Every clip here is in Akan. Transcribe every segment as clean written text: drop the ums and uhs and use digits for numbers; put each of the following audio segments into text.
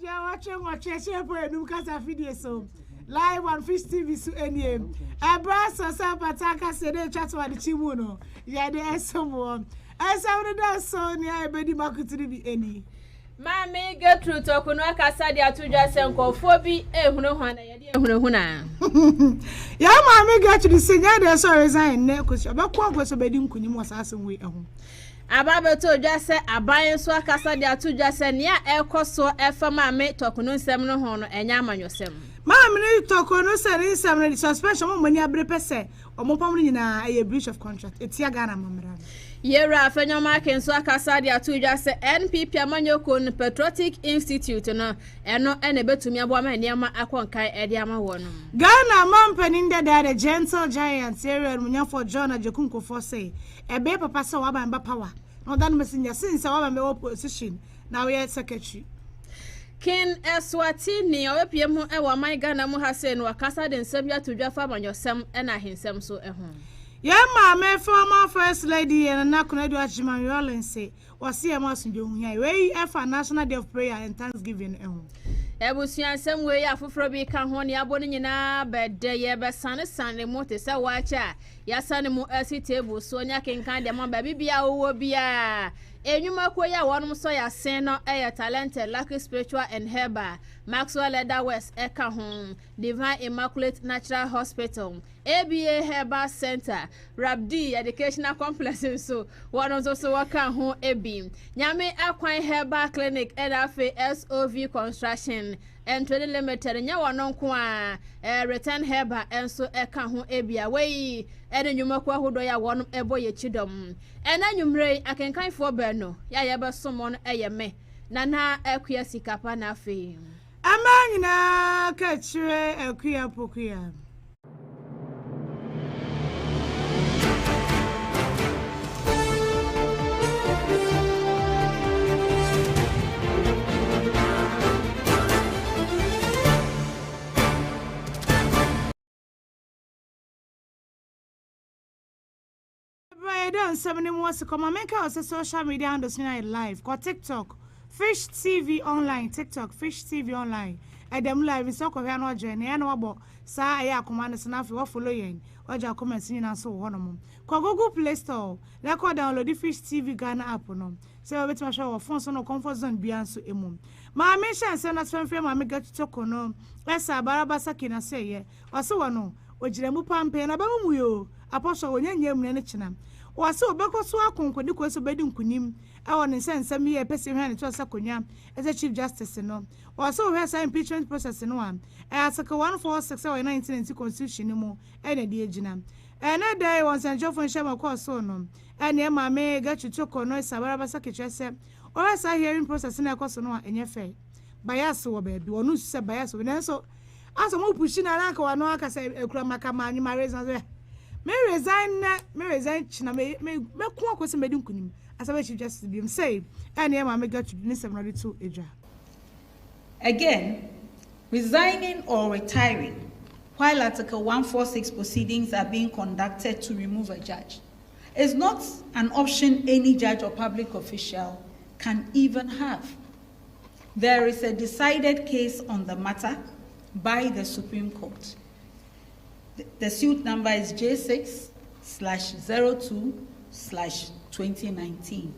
watching video so live on Fish TV so any abraso sapataka sede chat wa de chimuno ya de esomo esomo da so ni ebedi makutiri bi eni Mami Gertrude Okuno akasa de atudwa senkofo bi ehunu hwana ya de ehunu huna ya mami Gertrude senya de so resign ne ko so bedi nkunim wasasem we ehun Ababeto odwase aban so akasa de atudwase ne a ekoso efama me tokuno nsem no ho no enya amanyosem Mami ni tokuno sere nsem no suspension mo mani abre pese omopam nyina eye breach of contract etia Ghana mamra Yera afanyoma kenso akasa de atudwase NPP amanyoko no Patriotic Institute no eno ene betumi abo ama niam akonkan ede ama wono Ghana mampani the gentle giant area munyafo John Ajekunko say ebe papa se wabamba power no dan messenger since wabamba opposition now we secretary Ken Eswatini opiem ho e wa man Ghana mu hase no akasa de nsem ya tudwafa amanyosem ena hensem so ehun Yeah, my former first lady and Nakunedu Achiman Rollins say, was see a mouse in the way for National Day of Prayer and Thanksgiving. Ebusian some way afro be can honi aboni na bede ye be sane mote se wacha ya sane mu asi table so nya kenkan de ma baby bia wo bia enyuma koya wonum so ya sen no talented lucky spiritual and herbal Maxwell Leather West eka home Divine Immaculate Natural Hospital ABA Herbal Center Rabdi Educational Complex so one also waka ho ebi nyame akwan herbal clinic edafe SOV construction and trading limited nya wono nko a return herbal enso eka ho ebia wey ene nyuma kwa hodo ya wono ebo ye chidom ena nyumre akenkan fo be no ya ye be somon eyeme nana akua sikapa na afi amanyina ka chire akua pokuya I don't seven more to come. Make us a social media and live. Call TikTok, Fish TV online. TikTok, Fish TV online. Them live is so no journey. I know about sa ya command enough for following. Or just comments in and so on. Call Google Play Store. Record download the Fish TV Ghana app no. So we bet show phone so no comfort zone beyond so emu. My mission send us from my make get to no. Esa barabasa kina say ye. Or so no. Ojiremu pampe na bamu yo. Apostle onye mu ne china. Wase obeko so akonkodi ko so bedi nkunim e won nsensem ye pese hwan ne to sakonwa as a chief justice no wase o hwesa impeachment process no am article 146 or 1990 constitution mu e na de agina e na dai won sanjo fon shema ko so no e na ma me ga chuchoko no sabara basa kechese o hwesa hearing process na ko so no enye fe bias wo ba bi wonu se bias wo na so aso mo pushi na ranka wa no aka se ekura maka ma anyi ma reason me resign china me ko akosi medi nkunim asabe chief justice bi say ene ma me got to ni 702 eja again resigning or retiring while article 146 proceedings are being conducted to remove a judge is not an option any judge or public official can even have. There is a decided case on the matter by the Supreme Court. The suit number is J6/02/2019.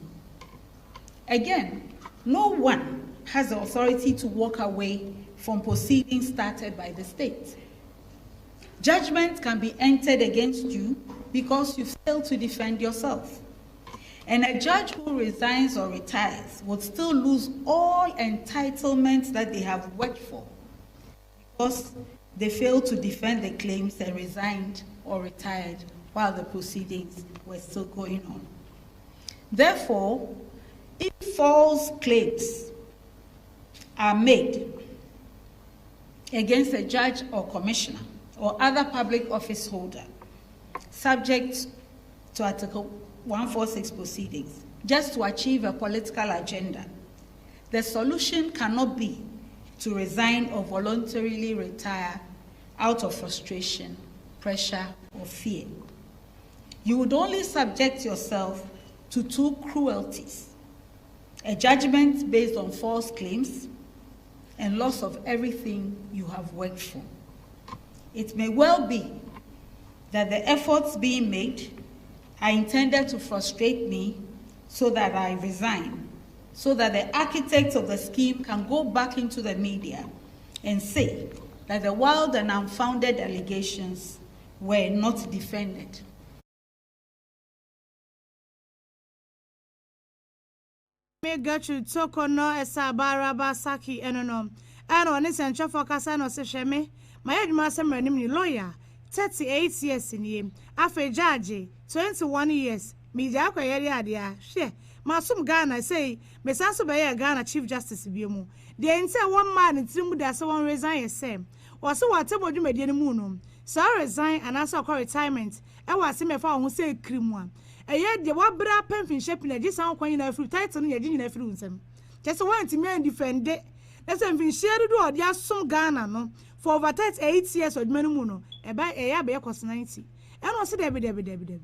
Again, no one has the authority to walk away from proceedings started by the state. Judgment can be entered against you because you failed to defend yourself. And a judge who resigns or retires would still lose all entitlements that they have worked for because they failed to defend the claims and resigned or retired while the proceedings were still going on. Therefore, if false claims are made against a judge or commissioner or other public office holder subject to Article 146 proceedings just to achieve a political agenda, the solution cannot be to resign or voluntarily retire out of frustration, pressure, or fear. You would only subject yourself to two cruelties: a judgment based on false claims and loss of everything you have worked for. It may well be that the efforts being made are intended to frustrate me so that I resign, so that the architects of the scheme can go back into the media and say that the wild and unfounded allegations were not defended. Me Gertrude Toko no Esabara Basaki enonom. Ano ne central focus no se hweme. My adwuma semranim ni lawyer 38 years in him. Afa judge 21 years. Me ja akoyere ade a hwe. Masum Ghana say me sanso be Ghana Chief Justice biemu. De nse one man ntirim da se won resign yesem. Was so watemodwumade ni mu no. So resign and also retirement. E was me fa ho say krimu a. Eye de wabra penfin shaping na gisan kwan na free title no ye na free unsem. Just want to me defend it. Let's fin share do odi aso Ghana no for over 8 years odmanu mu no. E ba e ya be yakos 90. E no se debi.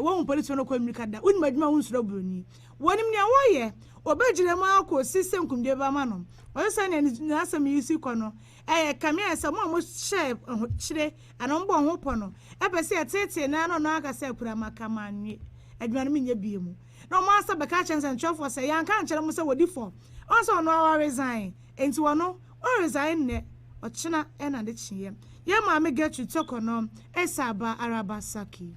Won police no communicate da. Unima dwuma unsuro broni. Wonim ne woye obejire ma akọ system kumde ba ma no. Oyo say na asem yisi kọ no. Kamia se mo share chire anombo ho po no. Epese etete na no aka se kura makama nwe. Adwuma me nya biemu. No mo asa be ka chen central for say yan kan kire mo se wodi for. Also no wa resign. Enti wono o resign ne ochina e na de chiye. Ye ma me get to talk no Esaba Arabasaki.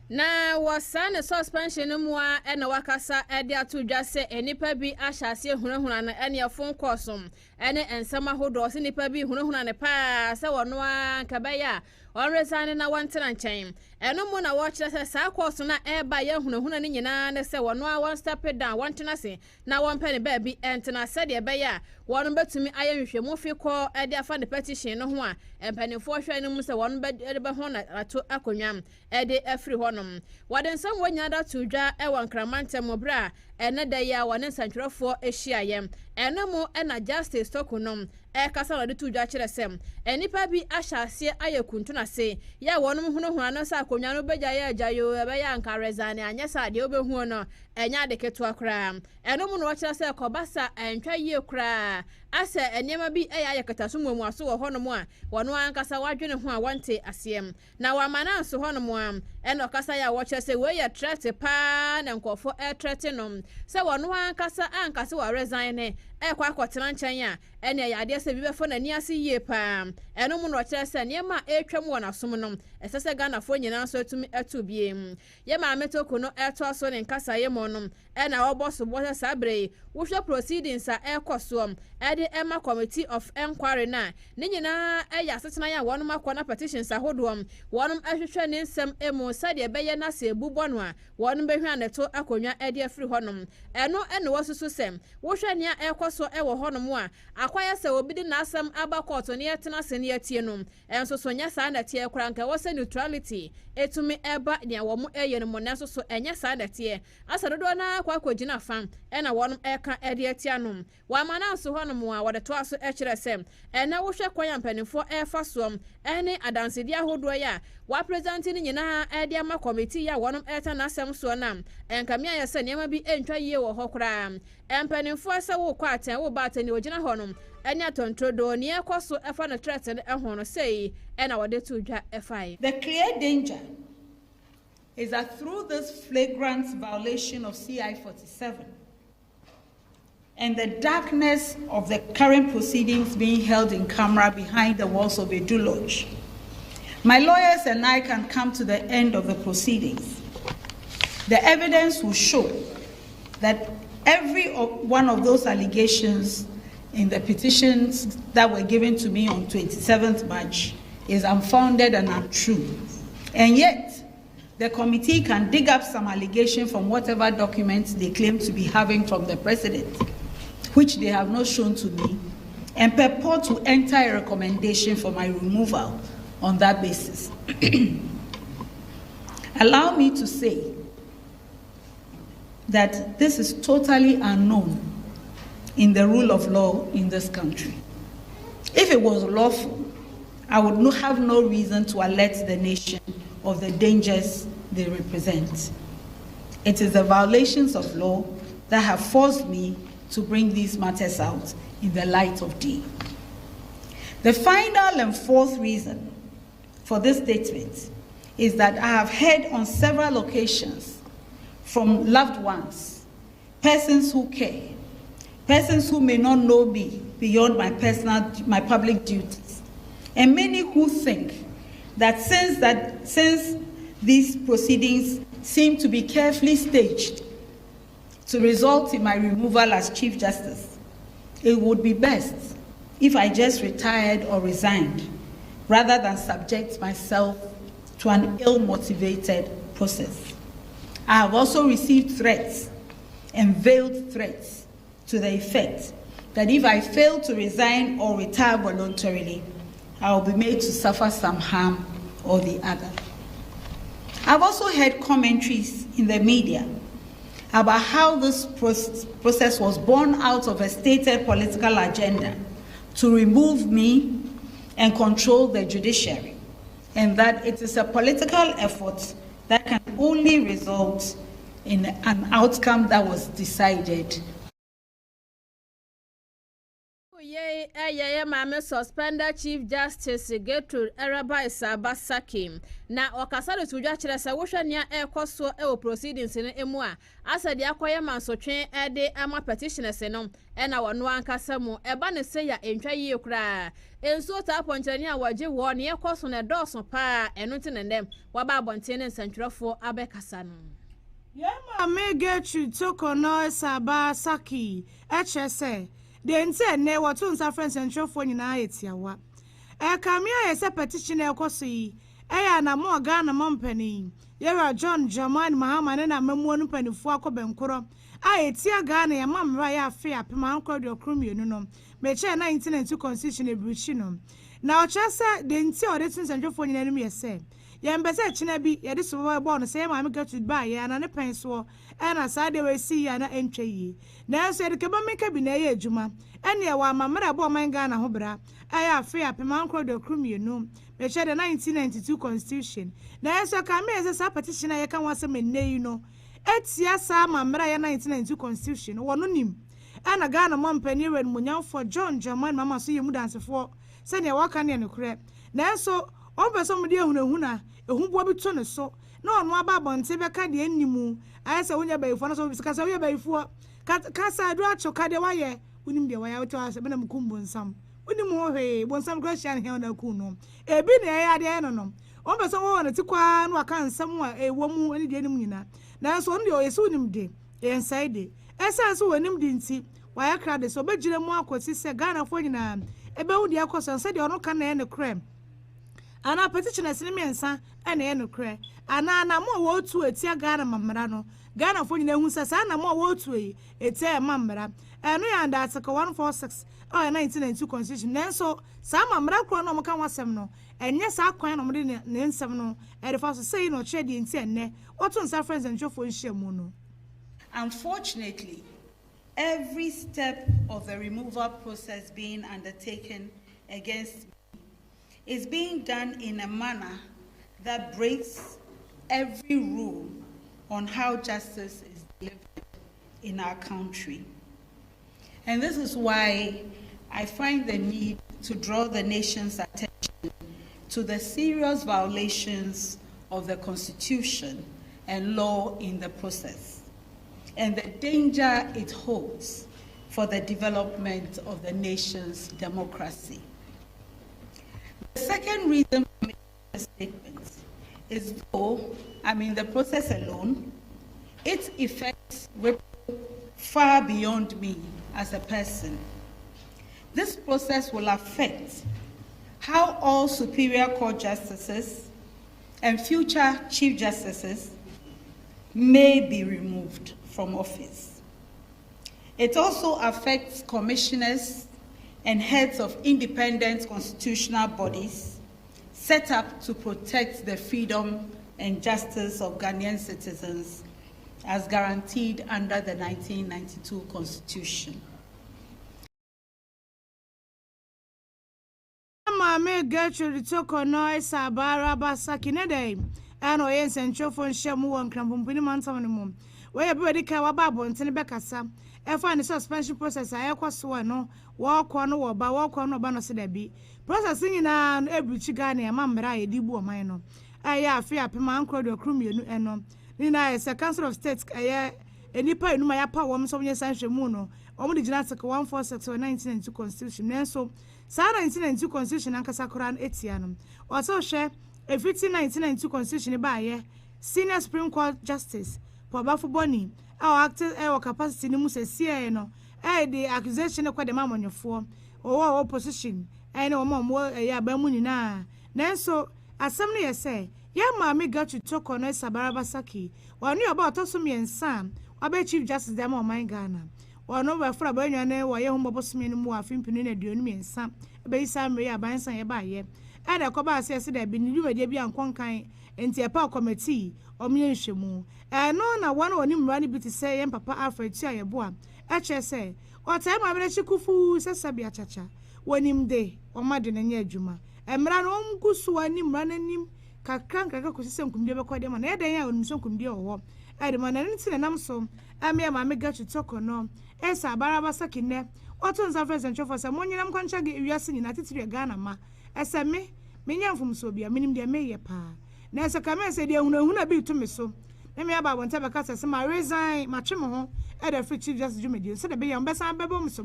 Na wasane suspension mu a na wakasa ede atodwa se enipa bi ahyase hunahuna na ene afon kosom ene ensama hodo se nipa bi hunahuna ne pa se wono a kabaya onresane na wantena nchen eno mu na wo kire se sa koso na eba ye hunahuna ne nyina ne se wono a one step down wantena se na won pene ba bi entena se de beya wono betumi ayenhwehwemu fi ko ede afa ne petition no ho a empanifo hwe ne mu se wono be ho na ato akonwam ede afri honom waden sam wanya da tudwa e won kramantem obra ene da ya wone santwerefo ehyiayem ene mu na justice tokunom e kasa na de tudwa kire sem enipa bi ahyase ayekuntu na se ya wonom hunohuna no sa akonwa no begya ya agyayo ebe ya nkarezane anya sa de obehu no enya de keto akra eno mu no kire se kobasa entwa yie kra ase enema bi eya yakataso mu aso wo honom a wono ankasa wadwene ho a wante asem na wamana aso honom a eno kasa ya wo kire se we ya threat pa na nkofo threat no se wono ankasa wa resign ne kwa akotena nchen a ene ya ade se bi befo na ni ase yie pa eno mu no kire se niema etwam wo na som no esese Ghana fo nyina so atumi atubiem ye ma metoko no eto aso ne nkasa ye mo no ena oboso bo sabre wo hwe proceedings a ekoso ede ema committee of inquiry na ne nyina eya setena ya wono makwa petitions ahodom wono ahwehwe ne nsem emu sade beye na se ebubo no a wono behwe aneto akonwa ede afri honom eno ene wosusu sem wo hwe ne ekoso ewo honom a akwaya se obi di na asem aba court ne yetena se ne yatie no enso so nya sa na tie kura nka wo se neutrality etumi eba ne wo mu eye no ne so enya sa na tie asadodo na kwa kogina fam ena wonom eka ede atia no wa mana so honom a wode to aso ekire sem ena wo hwe kwanya mpanifo efa soom ene adansedi ahodo ya wa president ni nyina ede ama committee ya wonom eta na asem so na enkamia ya se niam bi entwa yie wo hokora empanifo asa wo kwa aten wo ba aten ogina honom enya tontrodo ne ekoso efa na threat ne ehono sei ena wode to dwa efai. The clear danger is that through this flagrant violation of CI 47 and the darkness of the current proceedings being held in camera behind the walls of Edu Lodge, my lawyers and I can come to the end of the proceedings. The evidence will show that every one of those allegations in the petitions that were given to me on 27th March is unfounded and untrue. And yet, the committee can dig up some allegation from whatever documents they claim to be having from the president, which they have not shown to me, and purport to enter a recommendation for my removal on that basis. Allow me to say that this is totally unknown in the rule of law in this country. If it was lawful, I would have no reason to alert the nation of the dangers they represent. It is the violations of law that have forced me to bring these matters out in the light of day. The final and fourth reason for this statement is that I have heard on several occasions from loved ones, persons who care, persons who may not know me beyond my public duties, and many who think that since these proceedings seem to be carefully staged to result in my removal as Chief Justice, it would be best if I just retired or resigned rather than subject myself to an ill-motivated process. I have also received threats and veiled threats to the effect that if I fail to resign or retire voluntarily, I will be made to suffer some harm or the other. I've also heard commentaries in the media about how this process was born out of a stated political agenda to remove me and control the judiciary, and that it is a political effort that can only result in an outcome that was decided. Mame suspended Chief Justice Gertrude Eraba Isaba Sakim. Na wakasado tujwa chile se wosha niya koso o proceedings ne emu a asa de akoye mansotwe de ama petitioners no na wano ankasa mu eba ne se ya entwa yie kura enso ta ponchani a waje wo ne koso ne doso pa eno ti ne ndem waba abonte ne nsantwerefo abekasa no. Mame Gertrude Tokono Isaba Saki HSA the nse ne watu nsa friends ntwofo nyina etiawa kamia yesa petition e koso yi ya na mo Ghana mompani yera John Jaman Mahama ne na mamuo no panifo akobenkoro etia Ghana ya mamra ya afi apema ankoro okrumienu no meche 1992 constitution ebruchi no na ochese de nti ode tunse ntwofo nyina nim yese yembese china bi yede so bo no se Mame Gertrude ba ya na ne penso na sade we si ya na entwe yi na so yede keba meka bi na ye adwuma ene wa mamra bo man Ghana ho bra aya afi apema ankoro de okrumienu meche the 1992 constitution na so ka me ese petition ye kan wasem nnei no etia sa mamra ya 1992 constitution wono nim ana Ghana mompani wen munyamfo John Jaman mama so yemu dansefo se ne waka ne kure na so on person mu de ehunahuna ehunbo bi to ne so na ono aba bonte be ka de animu ayese wonya bayifo na so bi kasa wonya bayifo kasa do achoka de waye unim de waya to ase be na mkumbo nsam unim ho he bonsam Christian he na ku no ebi na ya de no on person wo na tikwa na aka nsam a ewo mu ani de anim nyina na so on de oyese unim de inside esa so wonim de nti waya kra de so begire mu akosi se Ghana fo nyina ebe wo de akoso se de ono ka na ne krem ana petitioners ni mensa ene ye no kre ana na mo wo tu etia Ghana mamra no Ghana fo nyina hu sasa na mo wo tu etia mamra eno ya nda article 146 or 1992 constitution nenso sa mamra kro no mo kan wasem no enye sa kwan no mo de ne nsem no e de fa so sei no che de nti enne oto nsa friends and chofo nhyiamu no. Unfortunately, every step of the removal process being undertaken against me is being done in a manner that breaks every rule on how justice is delivered in our country. And this is why I find the need to draw the nation's attention to the serious violations of the Constitution and law in the process, and the danger it holds for the development of the nation's democracy. The second reason for making this statement is though I'm in the process alone, its effects ripple far beyond me as a person. This process will affect how all Superior Court justices and future Chief Justices may be removed from office. It also affects commissioners and heads of independent constitutional bodies set up to protect the freedom and justice of Ghanaian citizens as guaranteed under the 1992 Constitution. Mame Gertrude Tokono Isaba Saki nedai ano yense nchofo nhyiamu won krampompini mantam no mum we be di ka waba bontene bekasa find the suspension process I so no walk on no ba no se da bi processing na every chiga na ma mra ye dibu o man no aya afi apema ankro de okrumienu eno ni na is a council of state aya enipa enuma ya pa wo so nye sanhwe mu no omo de gina article 146 or 1992 constitution nenso sa 1992 constitution ankasa koran etia no o so hwe a 1992 constitution ba ye senior supreme court justice for bafoboni our active capacity ni mu se sie no the accusation kwa de mamonyefo o opposition na o mo ya ba mu nyina nenso asem no ye say ya maami got to talk on Sabaraba Saki wa nu about osum yensa oba chief justice dem o man Ghana wa no ba fra ba nwane wa ye ho bobosum ni mu afimpinu na aduonu yensa be isa mre ya ban san ye ba ye e da ko ba se se da bi ni dwumadie bi ankonkan enti e pa committee o me nhwemu no na one oni mra ni bi ti say ye papa Alfred tia ye bo a e che say o time ma be chikufu se sabia chacha wonim de o ma de na nya adwuma emra no mgusu ani mra nanim kakranka kosise nkumdie be kwade ma na eden ya onimso nkumdie owo ede ma na nti na nam so ame ma me gachu toko no esa baraba sakine oto nza president for say monyinam kwancha ge wiase nyina titire Ghana ma esa me nyamfum so bia minim de meye pa na esa kama esa de hunahuna bi to me so na me aba bonta be kasa se ma resign ma twem ho ede free chief justice Jumedi so de be yam besa bebo mso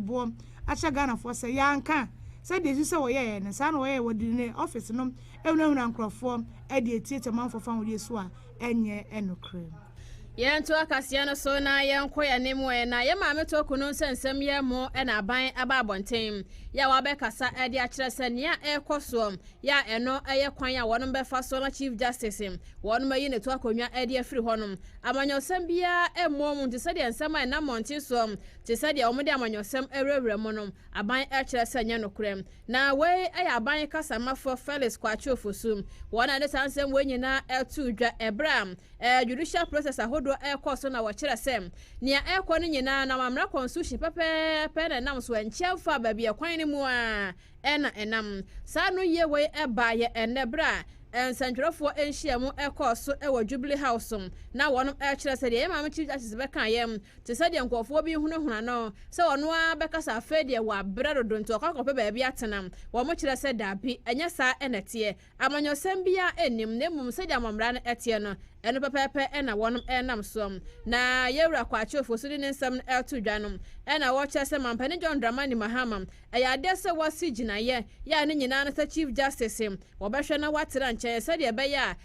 acha Ghana for say yanka said the say we ye na sa na we wodi ne office no ehunahuna nkrofo e de tietie manfo fan wodi so a enye enokre Yentu akasia no so na yenko ya nemu na ye maame to kunu nsensem ye mo na aban aba abonten ya wa be kasa e de akire se ne e koso ya eno eye kwan ya wono be fa so na chief justice wono mayi ne to akonwa e de afiri honom amanyosem bia e mo mu nti se de nsem na monti so ti se de omo de amanyosem ewrewre mo no aban e kire se nya no krem na we e aban kasa mafo Felix Kwachi Ofosum wona de sansem we nyina e tu dwa ebram judicial process ahodo e koso na wo kire sem nia e ko no nyina na mamra constitution pepe na nam so enchiamfa ba bia kwan ni mu a ena enam sa no ye we e ba ye enebra ensantwerofo enhyiamu ekoso ewo Jubilee House na wono e kire se de maame chief justice be kan yem te se de nkofo bi hunahuna no se wono a be kasa afede wa bredo nto akakopɛ ba bia tenam wo mo kire se dabi enya sa enete amanyosem bia enim na mum se de amamra no ete no eno pepepe ena wonom enam som na yewura Kwachi Ofosum ne nsam eto dwanom ena wo kire se mampani John Dramani Mahama ya de se wasi ginaye ya ne nyina na chief justice wo behwe na watera nche se de be ya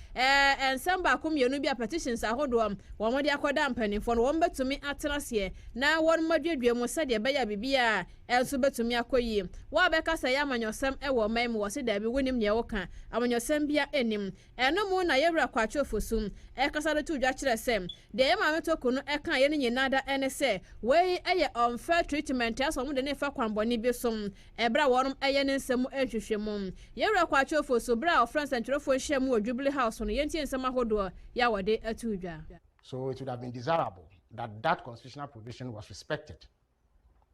ensam ba komienu bia petitions ahodo wo mo de akoda mpanifo no wo betumi aterase na won madwadwa mu se de be ya bibia enso betumi akoyi wo be kasa ya amanyosem ewo mam wo se da bi wonim ne wo ka amanyosem bia enim eno mu na yewura Kwachi Ofosum kasa do dwa kire sem de ye maame toko no kan ye ne nyina da ene se we eye unfair treatment aso mo de ne fa kwanboni bi som ebra wonom eye ne nsem ehwehwemu yewura Kwachi Ofosum bra of France and Trofo Shemu or Jubilee House on Yenti and Samahodo, Yawade Atuja. So it would have been desirable that that constitutional provision was respected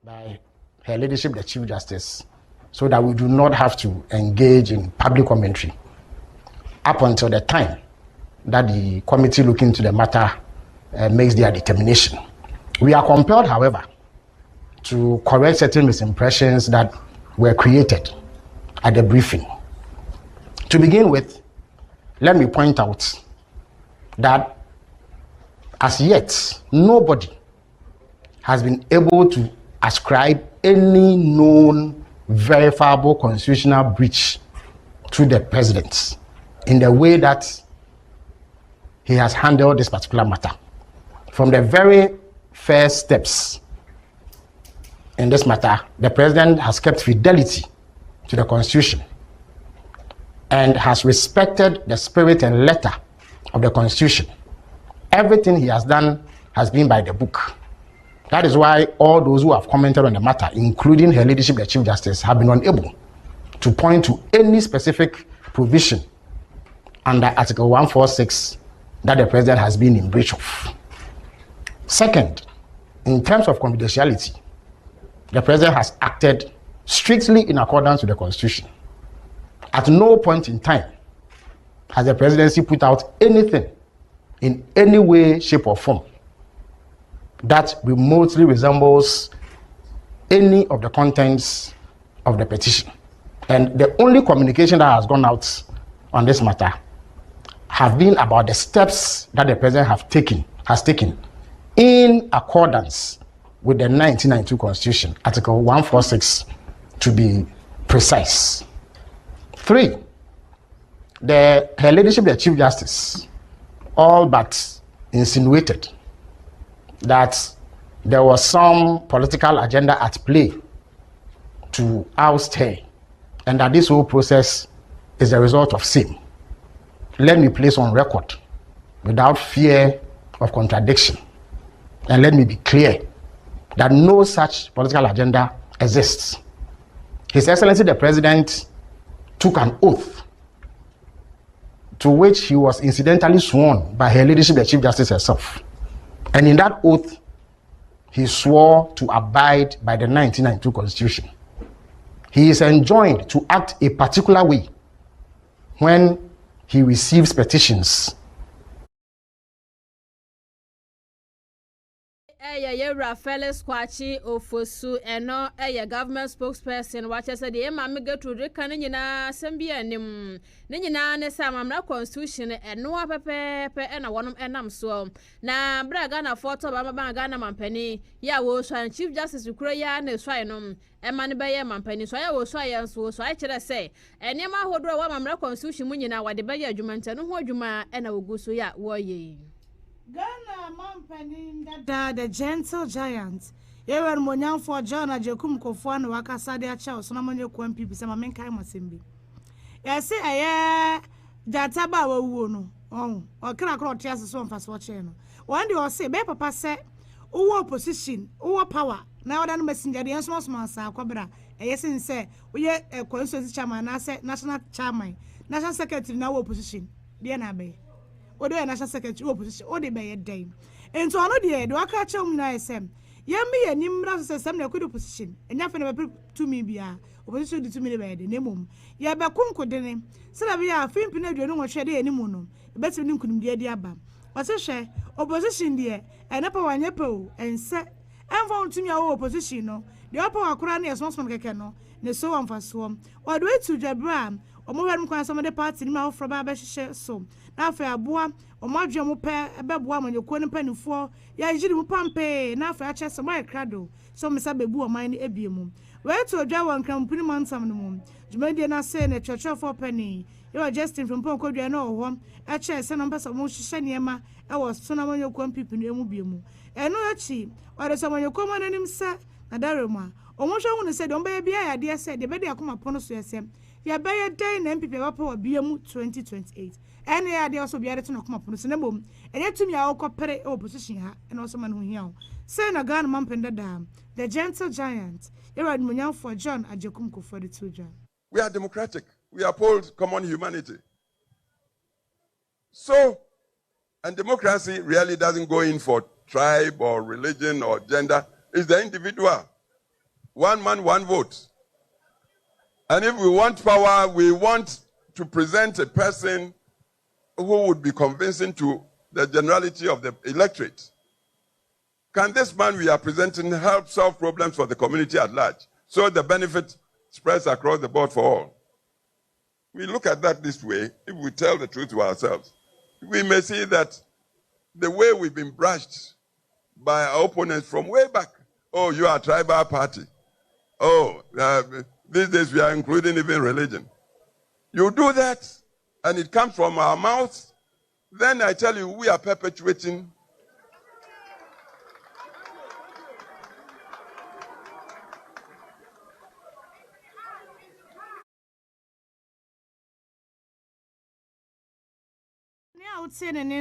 by Her Ladyship, the Chief Justice, so that we do not have to engage in public commentary up until the time that the committee looking into the matter makes their determination. We are compelled, however, to correct certain misimpressions that were created at the briefing. To begin with, let me point out that as yet, nobody has been able to ascribe any known verifiable constitutional breach to the president in the way that he has handled this particular matter. From the very first steps in this matter, the president has kept fidelity to the constitution and has respected the spirit and letter of the constitution. Everything he has done has been by the book. That is why all those who have commented on the matter, including Her Ladyship, the Chief Justice, have been unable to point to any specific provision under Article 146 that the president has been in breach of. Second, in terms of confidentiality, the president has acted strictly in accordance with the constitution. At no point in time has the presidency put out anything in any way, shape, or form that remotely resembles any of the contents of the petition. And the only communication that has gone out on this matter have been about the steps that the president has taken in accordance with the 1992 Constitution, Article 146 to be precise. 3, Her Ladyship, the Chief Justice, all but insinuated that there was some political agenda at play to oust her, and that this whole process is the result of sin. Let me place on record, without fear of contradiction, and let me be clear that no such political agenda exists. His Excellency the President took an oath to which he was incidentally sworn by Her Ladyship the Chief Justice herself. And in that oath, he swore to abide by the 1992 Constitution. He is enjoined to act a particular way when he receives petitions. Felix Kwachi Ofosu eno government spokesperson wacha said the mama get to rekan nyina sambia nim ne nyina ne sa mamra constitution eno apepepe ena wonom enam so na braga na photo ba mabanga na mampani ya wo so chief justice kuro ya na so ayenom ema ne beye mampani so ya wo so ayen so a kire say enema hodro wa mamra constitution mu nyina wade beye adwumanta no ho adwuma ena woguso ya wo ye Ghana Mampani Dada, the gentle giant. Ewer Monyan for John Ajekum Kofuan Wakasa de Achao, Sonamonyo Kwan people, some men kind of simbi. I say, I Jataba wono. Oh, or can I call Tias so fast watching? One day or say, Be Papa said, Uwa position, Uwa power. Now that messenger, the answer was Massa, Cobra. Yes, and say, we are a constitutional chairman, I said, national chairman, national secretary, now opposition. Dear Nabe. Odo ya national secretary opposition ode be yedai ento ano de do aka cha mu na SM yemi yanim ra so SM na kodo opposition enya fe na be to me bia opposition di to me be yede nemom ya be kunkode ne se na be ya fimpi na aduonu hwe de animu no be ti nim kunum de aba o se hwe opposition de ena pa wanye pa o ense enfa ontumi a opposition no de opa wakora na yeso so keke no ne so amfa so odo etu dwabra omo hwe kwan so de party ni ma ofro ba be hye so na fa aboa omadwe mo pe beboa amanyeko ne panifo ya yiri mo pampe na fa ache so mai krado so mesa bebu oman ne ebiemu we to odwa won krampuni mansam no mum jumadi na se ne church for penny you Justin from Ponkodwa na oho ache se no mpesa mo hye niema e wo so na amanyeko mpipi no emu biemu eno achi ore so amanyeko mo nanim sa na daremu a omo hwe hu ne se de omba bia ya de se de be de akoma pono so yesem ya be ye den na mpipi ba pa wa biemu 2028 ene ya de also biare to na akoma pono so na bom enye tumi a okopere opposition ha ene also man hu hia say na Ghana mampenda da the gentle giant Erad Munyan for John Ajekum Kofori Tuja. We are democratic. We uphold common humanity. So, and democracy really doesn't go in for tribe or religion or gender. It's the individual. One man, one vote. And if we want power, we want to present a person who would be convincing to the generality of the electorate. Can this man we are presenting help solve problems for the community at large, so the benefit spreads across the board for all? We look at that this way. If we tell the truth to ourselves, we may see that the way we've been brushed by our opponents from way back. Oh, you are a tribal party. Oh, these days we are including even religion. You do that, and it comes from our mouths, then I tell you, we are perpetuating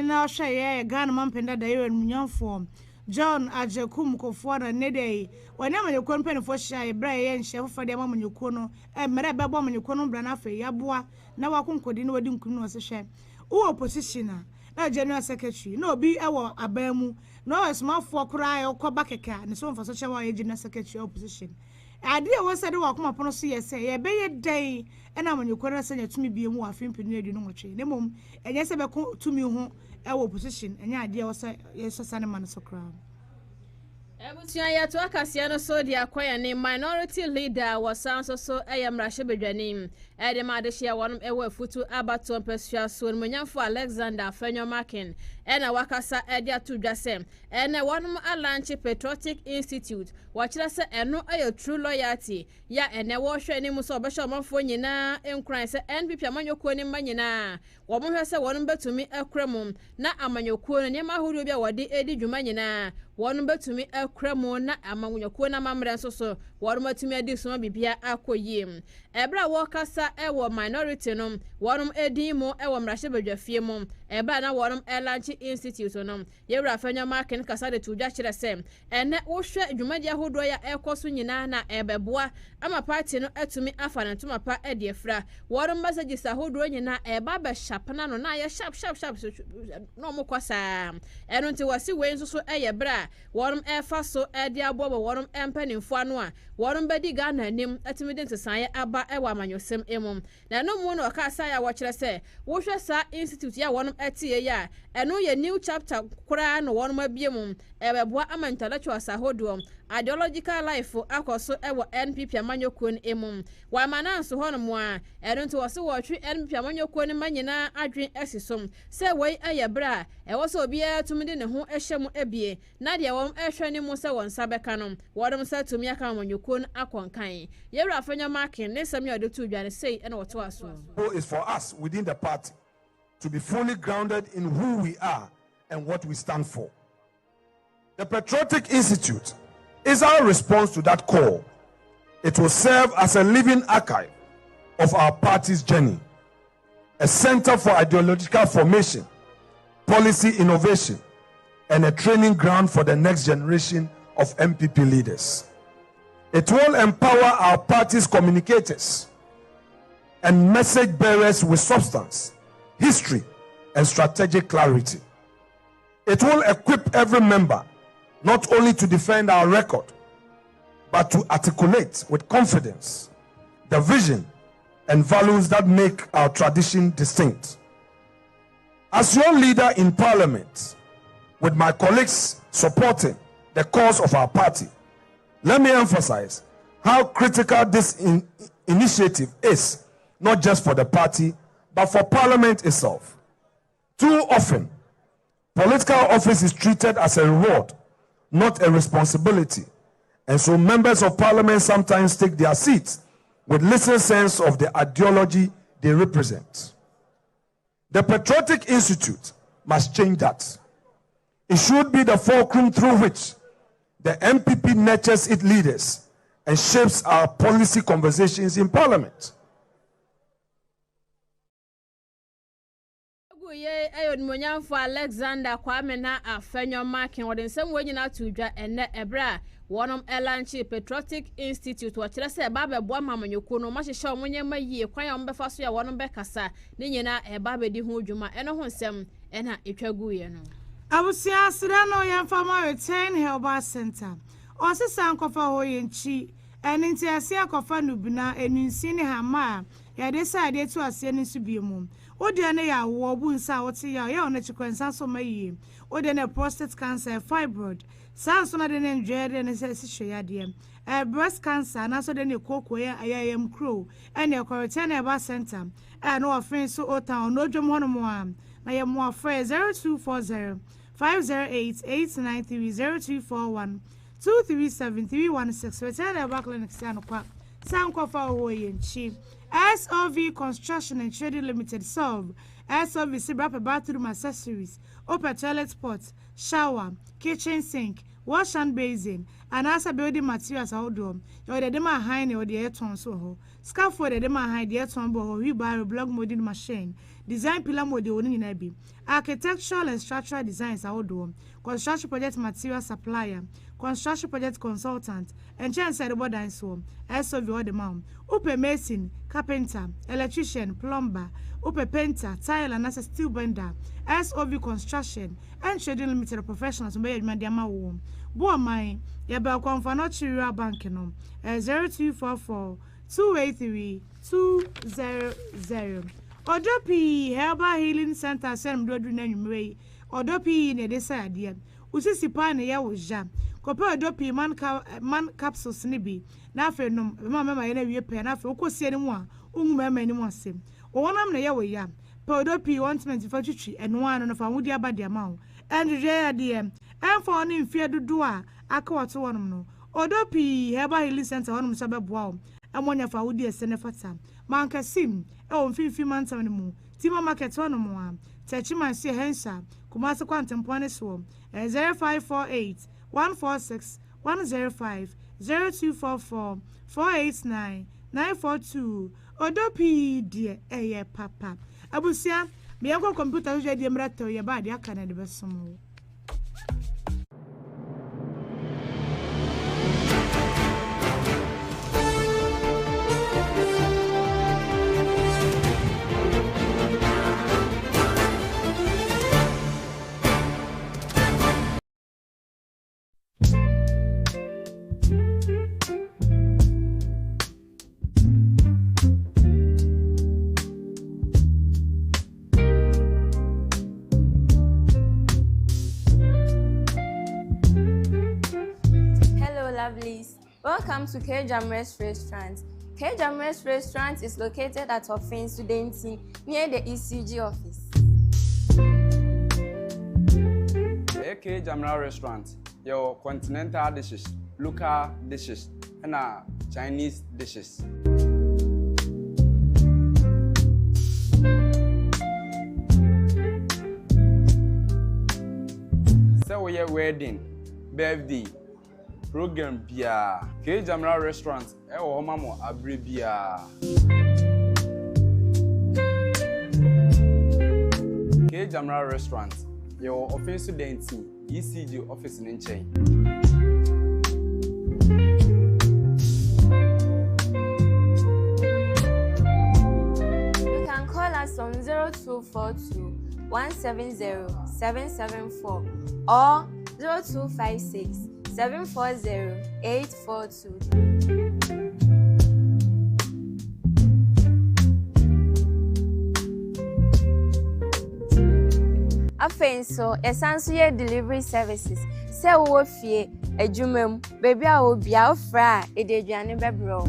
na hwe Ghana mampenda da Erad Munyan for John Ajekum Kofori ne dey wani amanyeko mpanifo hye bra ye nhye fofo de amanyeko no mere bebo amanyeko no bra na afa yaboa na wakonkodi na wadi nkunu no se hwe wo opposition na general secretary na obi ewo abamu na o smafo kora yokoba keka ne so mfa so hye wa general secretary opposition ade e wo se de wakoma pono so ye se ye be ye dai ena amanyeko na se nyatumi biemu afimpi no adu no nwotwe ne mom enye se be ko tumi ho ewo opposition enye ade e wo se ye so sane man so kra Ebusia ya to akasia no so dia kwaya ne minority leader wasan so eyamrahye bedwanim de ma de hia wonom ewa futu abato mpesua so munyamfo Alexander Fenyomakin na wakasa de atudwase na wonom alanche Patriotic Institute wachira se eno ayo true loyalty ya ene wo hwe ni muso obehwe omafo nyina enkran se NPP amanyokuo ni manyina wo mo hwe se wonom betumi ekremu na amanyokuo ne ma huru bia wode edi dwuma nyina wonom betumi ekremu na amanyokuo na mamre so wonom atumi adi so bibia akoyim ebra wo kasa ewo minority no wonom edin mu ewo mrahye badwafie mu eba na wonom elanche institute no yewra Fenyomakin kasa de tudwa kire se ene wo hwe dwumadi ahodo ya ekoso nyina na ebeboa ama party no atumi afa na ntoma pa ediefra wonom messages ahodo nyina eba ba shapna no na ya sharp no mo kwasa eno nti wasi we nso so eyebra wonom efa so edi abobo wonom empanimfo ano a wonom bedi Ghana anim atumi de ntesan aba ewa amanyosem emum na no mu no akasa ya wo kire se wo hwe sa institute ya wonom etie ya eno ye new chapter kura no wonom abiemum ebeboa ama intellectual sahodo ideological life akoso ewo NPP amanyokuo ni emum wa mananso honom a eno nti wose wo twi NPP amanyokuo ni manyina adwen esisom se wei ayebra ewo so obia tumi de ne ho ehyem ebie na de wom ehwe ni mu se won sabeka no wodom sa tumi aka amanyokuo ni akonkan yewra Fenyomakin ne sam yode tu dwane sei ena woto aso is for us within the party to be fully grounded in who we are and what we stand for. The Patriotic Institute is our response to that call. It will serve as a living archive of our party's journey, a center for ideological formation, policy innovation, and a training ground for the next generation of MPP leaders. It will empower our party's communicators and message bearers with substance, history, and strategic clarity. It will equip every member not only to defend our record, but to articulate with confidence the vision and values that make our tradition distinct. As your leader in Parliament, with my colleagues supporting the cause of our party, let me emphasize how critical this initiative is, not just for the party, but for Parliament itself. Too often, political office is treated as a reward, not a responsibility. And so members of Parliament sometimes take their seats with little sense of the ideology they represent. The Patriotic Institute must change that. It should be the fulcrum through which the MPP nurtures its leaders and shapes our policy conversations in Parliament. Ye ayon munyamfo Alexander Kwame na Fenyomakin wode nsem we nyina tudwa ene ebra wonom elanche Patriotic Institute wachira se eba bebo amamanyoko no mahihye omonyema yie kwan ya ombefa so ya wonom bekasa ne nyina eba bedi ho dwuma eno ho nsem ena etwagu ye no abusia asira no yemfama return health center osisa nkofa ho yenchi eninti asia kofa nubina enunsi ne hama ya de sa de tu asia ne subiemu ode ne ya wo bu nsa wote ya ona chikwensa so mayi ode ne prostate cancer fibroid sanso na de ne ndwere ne se hwe de breast cancer na so de ne kokko ya ayayam crow ene return health center no offering so otan no dwom hono mo am na ye mo afre 0240 508-893 0241 237-316 return health clinic sanokwa sankofa ho yenchi SOV Construction and Trading Limited solve SOV Sibrapa bathroom accessories, open toilet pots, shower, kitchen sink, wash and basin, and also building materials outdoor. Your the dema hine or the airton so scaffold the dema hide the airton bo wheelbarrow block molding machine, design pillar model in Nebi, architectural and structural designs outdoor, construction project material supplier, construction project consultant, and chance at the board and so SOV all the mom. Upe mason, carpenter, electrician, plumber, upe painter, tile and as steel bender, SOV construction, and trading limited professionals who made Madiama womb. Boa mine, Yabel Confanochi Bankenum, 0244 283 200. Odopi Herbal Healing Center, Sam Dodrin Way, Odopi in a desire, dear. Usisi pane ya uja. kopa Odopi man capsules ni bi na afa nom mama ye na wie pe na afa okosie ni mu a ungu mama ni mu asem wo wonam na ye wo ya pa Odopi ointment fa twitwi eno ano no fa wudi abade ama wo and je de for ni mfie dodo a aka woto wonom no Odopi Herbal Healing Center wonom so beboa wo amonya fa wudi ese ne fata manka sim mfifi mantam ne mu tima market wonom a Techima see Hensa Kumasi Quantum so 0548 146 105 0244 489 942 Odopi die papa abusia me yanko computer je die mrato ye ba dia kana de besomo. Welcome to K Jamres Restaurant. K Jamres Restaurant is located at Ofin Studenti near the ECG office. K Jamres Restaurant, your continental dishes, local dishes, and Chinese dishes. So we are wedding, birthday, program bia K Jamra Restaurant e wo mamo abre bia K Jamra Restaurant your office student ECG office in chain. You can call us on 0242 170 774 or 0256 740-842. Afenso, essential delivery services. Se wo fie, adwumam, baby a obi a ofra, ededuane bebro.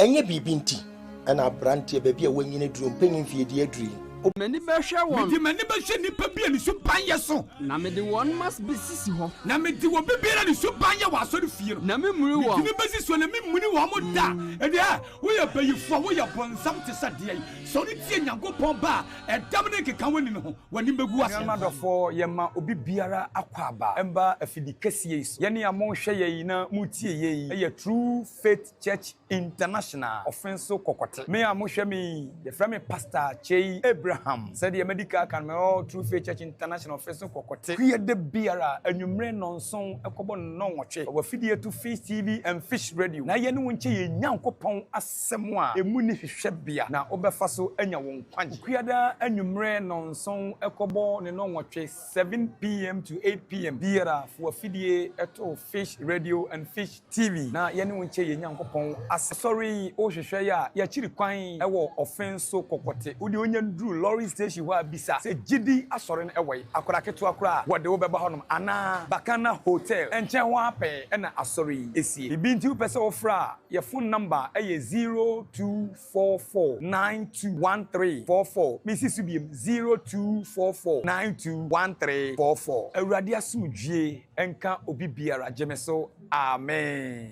Enye bibinti ana brantie baby a wanyine drum panyin fie die aduri mani be hwe won medi mani be hwe nipa bia ni so banye so na medi won must be sisi ho na medi wo bibia ni so banye wa so fie na me muri wo ni be sisi so na me muni wo mo da e dia wo ya bayifo wo ya bonsam te sade ai so ni tie nyankopon ba e dam ne keka woni ne ho wani begu ase na dofo ye ma obi biara akwaba emba afidi kasie so ye ne amon hwe ye na mutie ye ye True Faith Church International offenso kokote me amon hwe me the frame pastor Chei Abraham said the medical can me all True Faith Church International offenso kokote kwe de biara anwumre nonson ekobo nonwotwe wa fidie to Fish TV and Fish Radio na ye ne wonche ye nyankopon asem a emu ni hwehwe bia na obefa so anya won kwanje kuada anwumre nonson ekobo ne nonwotwe 7 p.m. to 8 p.m. biara for fidie eto Fish Radio and Fish TV na ye ne wonche ye nyankopon asem sorry o hwehwe ya ya chiri kwan ewo offenso kokote odi onya ndru lorry station wa bisa se gidi asore no ewe akora keto akora wode wo beba honom ana Bakana Hotel enchen ho ape na asore esie bibi nti upese ofra your phone number eye 0244921344 misi subiem 0244921344 awurade asumdwie enka obi biara jemeso amen.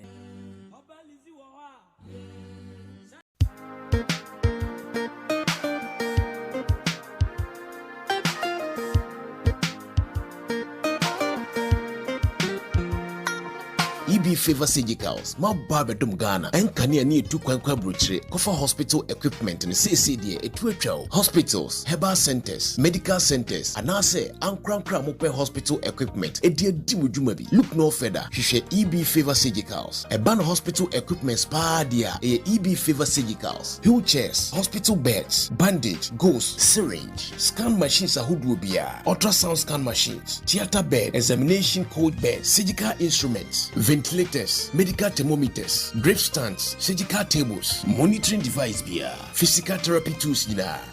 EB Favor Surgicals, ma Barbadum Ghana, and Kania near 2 Kwankwa Brutre, Kofa Hospital Equipment and CCD, a 2 hospitals, herbal centers, medical centers, and I say, Ankram Kramope Hospital Equipment, a dear Dimujumabi. Look no further, she EB Favor Surgicals, a ban hospital equipment spa dia, a EB Favor Surgicals, wheelchairs, hospital beds, bandage, gauze, syringe, scan machines, a ultrasound scan machines, theater bed, examination code bed, surgical instruments, ventilation ventilators, medical thermometers, grip stands, surgical tables, monitoring device beer, physical therapy tools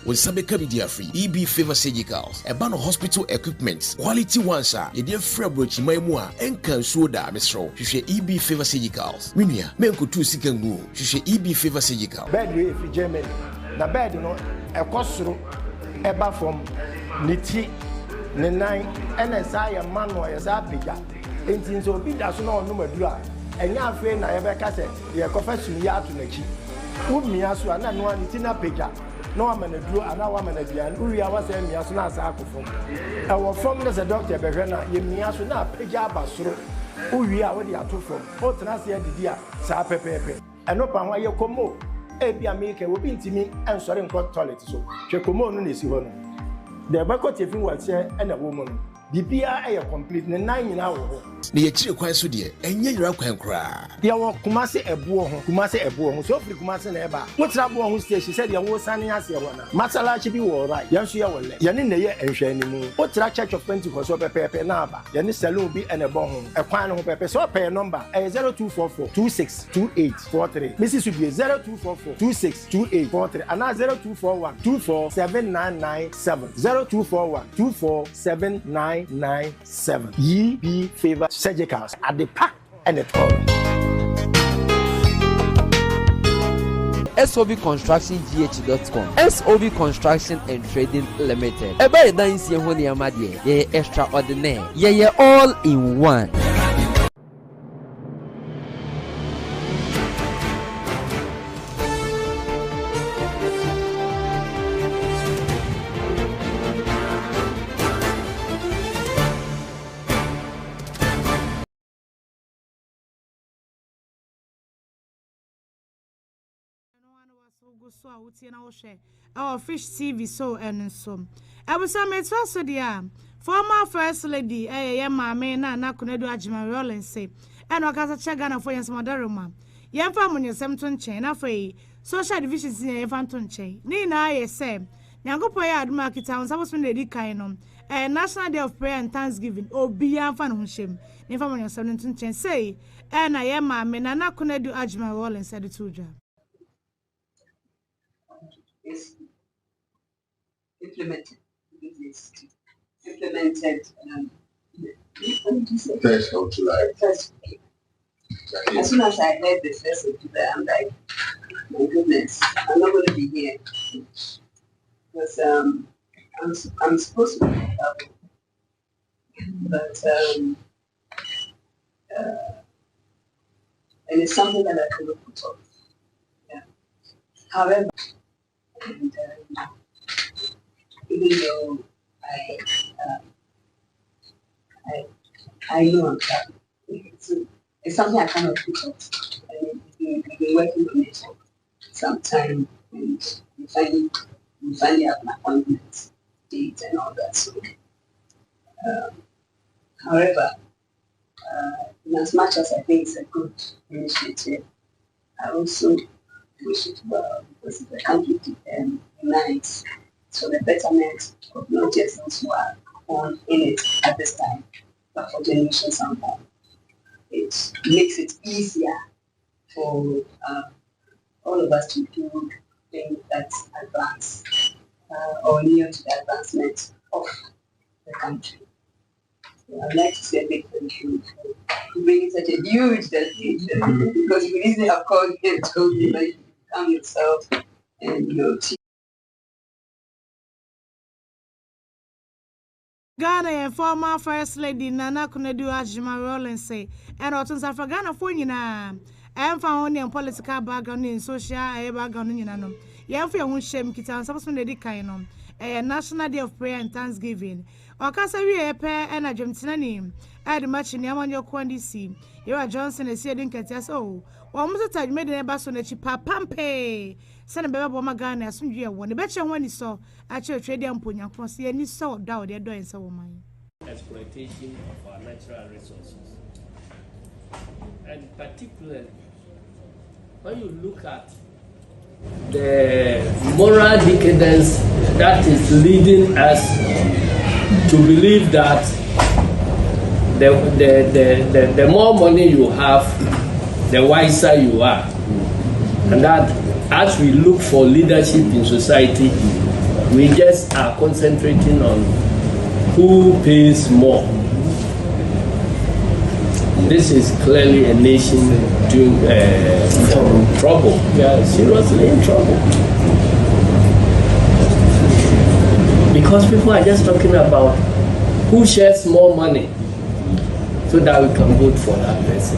with Sabeka Media Free, EB Favor Surgicals, a ban of hospital equipment, quality ones are a dear Frebroach Maimua, and can soda, Miss Row, EB Favor Surgicals. Minia, Menko 2 second go, EB Favor Surgical. Bed way for Germany. The bed, you know, a costro, a bar from Niti, Nenai, and as I am man or as I pick up. And so be that's no number dua. And ya friend, I ever cast it, the confession ya to Neki. Would me as one and one Tina Pega. No man a drew and our man again, who I was saying, as soon as I could from. Our form as a doctor, Berena, Yemiasuna, Pega Basro, who we are already at two from. What Nasia did ya, Sape Pepe. And open why you come. Ebia make will be intimate and sorry in court toilet so. Checomo no is one. The backcourt if you was here and a woman. The BIA complete 9 hours. The Chile Quaso dear, and yet you're quite cry. There were Kumasi a boy, so free Kumasi Eba. What's that one who said she said you were signing as your one. Masala should be all right. Yes, you are Yanin the year and Shani. What's that church of Pentecost or Pepe Naba? Yanis Saloon be and a bomb, a final Pepe, so pay a number 0244 262843. Mrs. should be 0244 262843 and 0241 247997 0241 247997. Ye be favor surgicals at the pack and the tour. SOB Construction GH.com. SOB Construction and Trading Limited. Eba dansi ye honi amade ye extraordinaire. Ye all in one. So I would see now share our Fish TV so and so. I was some so dear. Former First Lady, mamma, na kunedu ajima rolling say. And Wakasa Chagana for your Smadaruma. Yan family, some chain, afraid. Social divisions in a phantom chain. Nina, I say. Yango Poya at Market Town, supposed to be kind a National Day of Prayer and Thanksgiving. Oh, beyond fun shame. Never on your 17 chain say. And I am mamma, na kunedu ajima rolling said the two job. Is implemented. First of July. As soon as I heard the 1st of July, I'm like, my goodness, I'm not going to be here because I'm supposed to be traveling, but and it's something that I cannot put off. Yeah. However. And, even though I know I'm traveling, it's something I cannot put off. We've been working on it for some time, and we finally have an appointment date and all that. So, however, in as much as I think it's a good initiative, I also wish it well because the country unites for the betterment of not just those who are born in it at this time, but for generations unborn. It makes it easier for all of us to do things that advance or near to the advancement of the country. So I'd like to say a big thank you for bringing such a huge dedication because you easily have called me and told me that you come yourself and your team. Ghana and former First Lady Nana Kunedu Ajima Rollins say, and Otun Safa Ghana for you now. I am found in political background in social background in Yanum. Yan for your shame, Kitan, supposed to be kind a National Day of Prayer and Thanksgiving. Or Cassavi a pair and a Jemtinani. I had much in Yaman Quandisi. You are Johnson and Sedin Katias. Oh, one more time made a bass on a chipa pampe. Send a baby Boma Ghana as soon as you want. The better when you saw at your trading and Punya Cross, and you saw down their doing so mine. Exploitation of our natural resources. And particularly, when you look at the moral decadence that is leading us to believe that the more money you have, the wiser you are. And that as we look for leadership in society, we just are concentrating on who pays more. This is clearly a nation doing trouble. We are seriously in trouble. Because people are just talking about who shares more money so that we can vote for that person.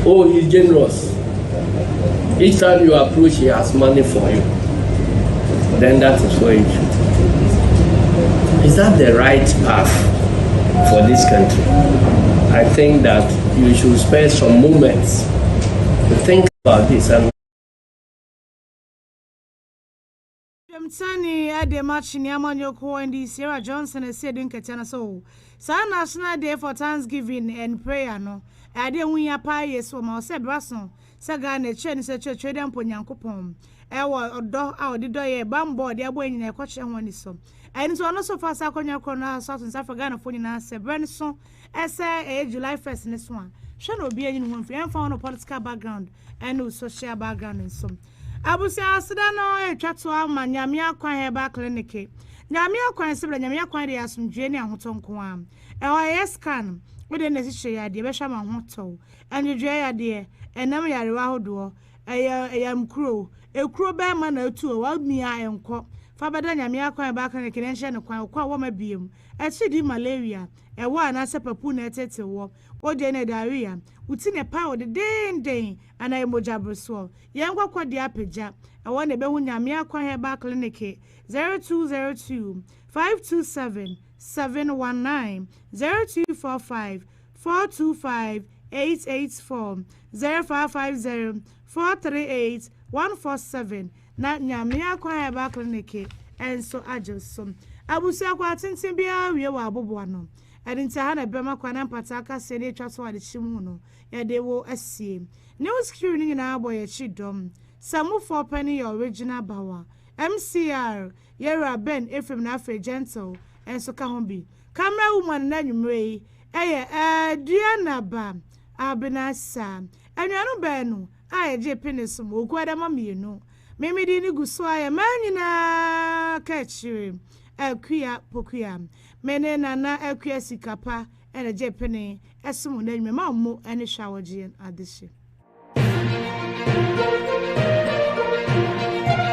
Oh, he's generous. Each time you approach, he has money for you. Then that is where you should. Is that the right path for this country? I think that you should spend some moments to think about this. And Sani ade match ni amanyoko and Sarah Johnson said in Katana so. National Day for Thanksgiving and prayer no. Ade hu ya pa yeso ma se braso. Saga na che ni se che dem ponyankopon. Ewo odo a odido ye bambo de abo nyina ekwache ho ni so. And so no so fast akonya krona South Africa na foni na se brand so ese July 1st ni so a. Hwe na obi anyi no mfi emfa no political background and no social background in so. Abusia asida no etwa to ama nyame akwan heba clinic. Nyame akwan sebra nyame akwan de asomdwe ne ahotonko am. Scan we de nesi ya de be hwa ma hoto. Anjwe ya de enam yarewa hodo. Eyam kuro. Ekuro be ma na atu wa mia enko. Fa beda nyame akwan heba clinic ne hye ne kwan kwa wo ma biem. Di malaria. Ewa na se papu na etete wo. Ode ne diarrhea. Uti ne pa ode den ana emoja broso. Yengwa kwa di apeja. Ewa ne be hu nyame akwan heba clinic 0202 527 719 0245 425 884 0550 438 147 na nyame akwan heba clinic enso ajosom abusia kwa tintin bia wie wa aboboa no edinta ha na bema kwa na mpata aka se ne twa so ade chimu no ya de wo asie news crew ni na aboye chidom samu for penny original bawa MCR Yera Ben Ephraim na Afre Gentle enso ka ho bi camera woman na nwumre Diana ba abinasa anuanu ba no ayeje penis mo okwada mamienu memedi ni guso aye manyina kachire akuya pokuya mene nana akuya sikapa ene je pene esumu na nwuma mo ene hwawoje adehye